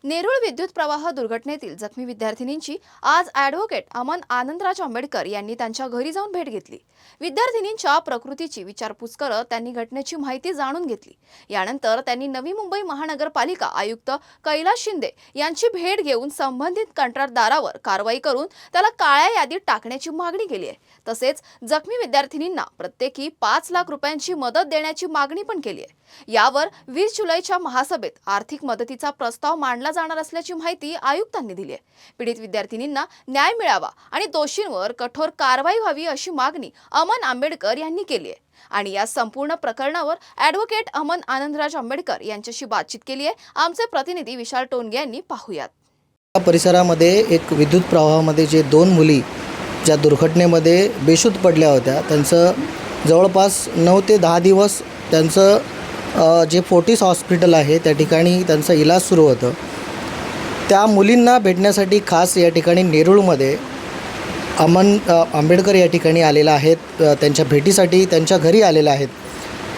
नेरूळ विद्युत प्रवाह दुर्घटनेतील जखमी विद्यार्थिनींची आज ॲडव्होकेट अमन आनंदराज आंबेडकर यांनी त्यांच्या घरी जाऊन भेट घेतली। विद्यार्थिनींच्या प्रकृतीची विचारपूस करत त्यांनी घटनेची माहिती जाणून घेतली। यानंतर त्यांनी नवी मुंबई महानगरपालिका आयुक्त कैलास शिंदे यांची भेट घेऊन संबंधित कंत्राटदारावर कारवाई करून त्याला काळ्या यादीत टाकण्याची मागणी केली आहे। तसेच जखमी विद्यार्थिनींना प्रत्येकी 5 लाख रुपयांची मदत देण्याची मागणी पण केली आहे। यावर 20 जुलैच्या महासभेत आर्थिक मदतीचा प्रस्ताव मांडला जाणार असल्याची माहिती आयुक्तांनी दिली आहे। पीडित विद्यार्थिनींना न्याय मिळावा आणि दोषींवर कठोर कारवाई व्हावी अशी मागणी अमन आंबेडकर यांनी केली आहे। आणि या संपूर्ण प्रकरणावर ॲडव्होकेट अमन आनंदराज आंबेडकर यांच्याशी बातचीत केली आहे। आमचे प्रतिनिधी विशाल टोनगे यांनी पाहूयात। या परिसरामध्ये एक विद्युत प्रवाहामध्ये जे 2 मुली ज्या दुर्घटनेमध्ये बेशुद्ध पडल्या होत्या, त्यांचं जवळपास 9 ते 10 दिवस त्यांचं जे फोर्टिस हॉस्पिटल आहे त्या ठिकाणी त्यांचा इलाज सुरू होतं। त्या मुलींना भेटण्यासाठी खास या ठिकाणी नेरूळमध्ये अमन आंबेडकर या ठिकाणी आलेला आहेत, त्यांच्या भेटीसाठी त्यांच्या घरी आलेले आहेत।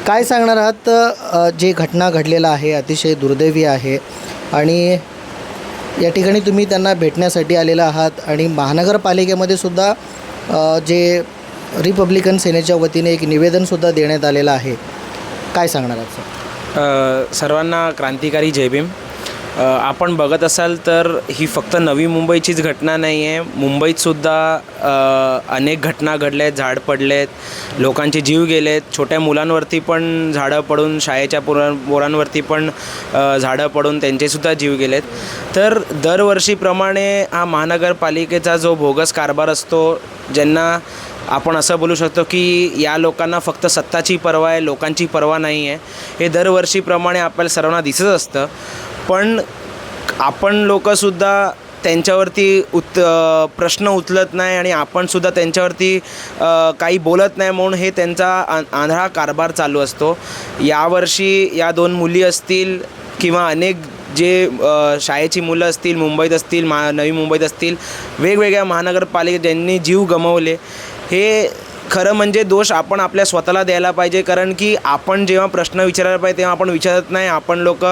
काय सांगणार आहात? जे घटना घडलेला आहे अतिशय दुर्दैवी आहे आणि या ठिकाणी तुम्ही त्यांना भेटण्यासाठी आलेला आहात आणि महानगरपालिकेमध्ये सुद्धा जे रिपब्लिकन सेनेच्या वतीने एक निवेदनसुद्धा देण्यात आलेलं आहे। काय सांगणार आहात सर? सर्वांना क्रांतिकारी जय भीम। आपण बघत असाल तर ही फक्त नवी मुंबईचीच घटना नाही आहे, मुंबईतसुद्धा अनेक घटना घडल्या आहेत। झाड पडले आहेत, लोकांचे जीव गेले आहेत, छोट्या मुलांवरती पण झाडं पडून, शाळेच्या पोरांवरती पण झाडं पडून त्यांचेसुद्धा जीव गेलेत। तर दरवर्षीप्रमाणे हा महानगरपालिकेचा जो बोगस कारभार असतो, ज्यांना आपण असं बोलू शकतो की या लोकांना फक्त सत्ताची पर्वा आहे, लोकांची पर्वा नाही आहे, हे दरवर्षीप्रमाणे आपल्याला सर्वांना दिसत असतं। पण आपण लोकंसुद्धा त्यांच्यावरती प्रश्न उचलत नाही आणि आपणसुद्धा त्यांच्यावरती काही बोलत नाही, म्हणून हे त्यांचा आंधळा कारभार चालू असतो। यावर्षी या 2 मुली असतील किंवा अनेक जे शाळेची मुलं असतील, मुंबईत असतील, नवी मुंबईत असतील, वेगवेगळ्या महानगरपालिकेत ज्यांनी जीव गमावले, हे खरं म्हणजे दोष आपण आपल्या स्वतःला द्यायला पाहिजे। कारण की आपण जेव्हा प्रश्न विचारायला पाहिजे तेव्हा आपण विचारत नाही, आपण लोक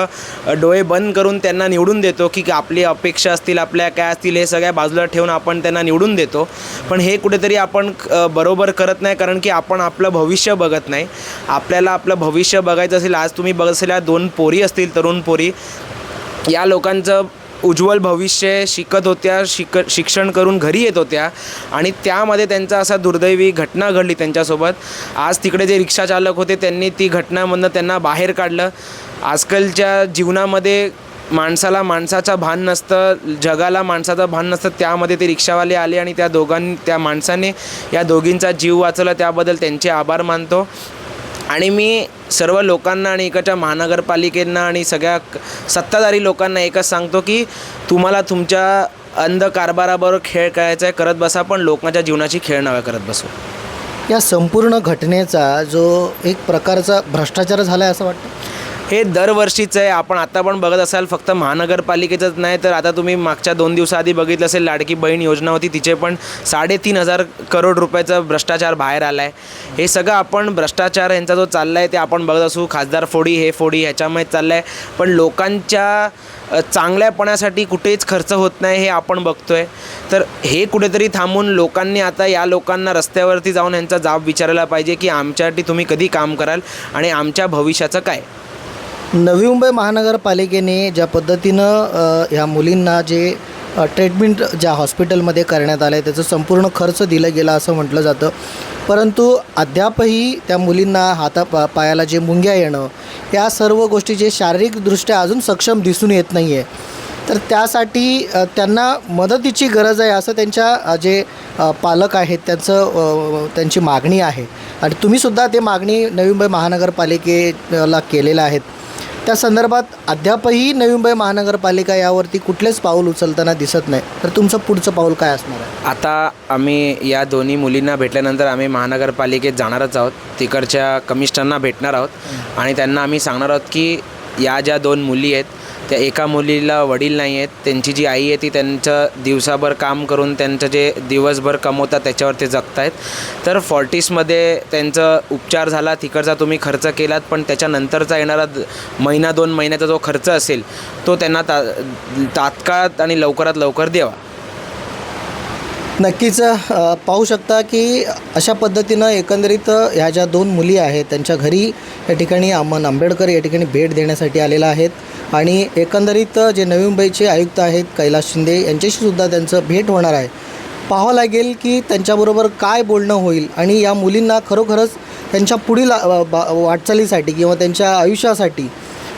डोळे बंद करून त्यांना निवडून देतो की आपली अपेक्षा असतील, आपल्या काय असतील, हे सगळ्या बाजूला ठेवून आपण त्यांना निवडून देतो। पण हे कुठेतरी आपण बरोबर करत नाही, कारण की आपण आपलं भविष्य बघत नाही। आपल्याला आपलं भविष्य बघायचं असेल, आज तुम्ही बघत असेल 2 पोरी असतील, तरुण पोरी, या लोकांचं उज्ज्वल भविष्य शिकत होत्या, शिक्षण करून घरी येत होत्या आणि त्यामध्ये त्यांचा असा दुर्दैवी घटना घडली त्यांच्यासोबत। आज तिकडे जे रिक्षाचालक होते त्यांनी ती घटनामधनं त्यांना बाहेर काढलं। आजकालच्या जीवनामध्ये माणसाला माणसाचं भान नसतं, जगाला माणसाचं भान नसतं, त्यामध्ये ते रिक्षावाले आले आणि त्या माणसाने या दोघींचा जीव वाचवला, त्याबद्दल त्यांचे आभार मानतो। आणि मी सर्व लोकांना आणि इकडच्या महानगरपालिकेंना आणि सगळ्या सत्ताधारी लोकांना एकच सांगतो की तुम्हाला तुमच्या अंध कारभाराबरोबर खेळ करायचा आहे, करत बसा, पण लोकांच्या जीवनाची खेळ नव्हे करत बसू। या संपूर्ण घटनेचा जो एक प्रकारचा भ्रष्टाचार झाला आहे असं वाटतं? हे दरवर्षीचं आहे। आपण आता पण बघत असाल, फक्त महानगरपालिकेचंच नाही तर आता तुम्ही मागच्या 2 दिवसाआधी बघितलं असेल, लाडकी बहीण योजना होती, तिचे पण 3.5 करोड रुपयाचा भ्रष्टाचार बाहेर आला आहे। हे सगळं आपण भ्रष्टाचार यांचा जो चालला आहे ते आपण बघत असू, खासदार फोडी, हे फोडी, ह्याच्यामध्ये चाललं आहे। पण लोकांच्या चांगल्यापणासाठी कुठेच खर्च होत नाही, हे आपण बघतो आहे। तर हे कुठेतरी थांबून लोकांनी आता या लोकांना रस्त्यावरती जाऊन यांचा जाब विचारायला पाहिजे की आमच्यासाठी तुम्ही कधी काम कराल आणि आमच्या भविष्याचं काय। नवी मुंबई महानगरपालिकेने ज्या पद्धतीनं ह्या मुलींना जे ट्रीटमेंट ज्या हॉस्पिटलमध्ये करण्यात आलं आहे त्याचं संपूर्ण खर्च दिलं गेला असं म्हटलं जातं, परंतु अद्यापही त्या मुलींना पायाला जे मुंग्या येणं, या सर्व गोष्टी जे शारीरिकदृष्ट्या अजून सक्षम दिसून येत नाही आहे, तर त्यासाठी त्यांना मदतीची गरज आहे असं त्यांच्या जे पालक आहेत त्यांची मागणी आहे। आणि तुम्हीसुद्धा ते मागणी नवी मुंबई महानगरपालिकेला केलेलं आहेत। त्या संदर्भात अद्यापही नवी मुंबई महानगरपालिका यावरती कुठलेच पाऊल उचलताना दिसत नाही, तर तुमचं पुढचं पाऊल काय असणार आहे? आता आम्ही या दोन्ही मुलींना भेटल्यानंतर आम्ही महानगरपालिकेत जाणारच आहोत, तिकडच्या कमिशनरना भेटणार आहोत आणि त्यांना आम्ही सांगणार आहोत की या ज्या 2 मुली आहेत त्या एका मुलीला वडील नाही आहेत, त्यांची जी आई आहे ती त्यांचं दिवसाभर काम करून त्यांचं जे दिवसभर कमवतात त्याच्यावर ते जगत आहेत. तर फॉर्टिसमध्ये त्यांचं उपचार झाला, तिकडचा तुम्ही खर्च केलात, पण त्याच्यानंतरचा येणारा महिना 2 महिन्याचा जो खर्च असेल तो त्यांना तात्काळात आणि लवकरात लवकर द्यावा. नक्कीच पाहू शकता की अशा पद्धतीनं एकंदरीत ह्या ज्या 2 मुली आहेत त्यांच्या घरी या ठिकाणी अमन आंबेडकर या ठिकाणी भेट देण्यासाठी आलेला आहेत आणि एकंदरीत जे नवी मुंबईचे आयुक्त आहेत कैलास शिंदे यांच्याशी सुद्धा त्यांचं भेट होणार आहे. पाहावं लागेल की त्यांच्याबरोबर काय बोलणं होईल आणि या मुलींना खरोखरच त्यांच्या पुढील वाटचालीसाठी किंवा त्यांच्या आयुष्यासाठी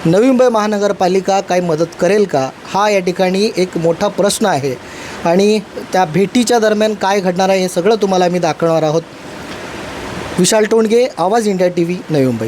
नवी मुंबई महानगरपालिका काय मदत करेल का, हा या ठिकाणी एक मोठा प्रश्न आहे. आणि त्या भेटीच्या दरम्यान काय घडणार आहे हे सगळं तुम्हाला आम्ही दाखवणार आहोत. विशाल टोणगे, आवाज इंडिया TV, नवी मुंबई.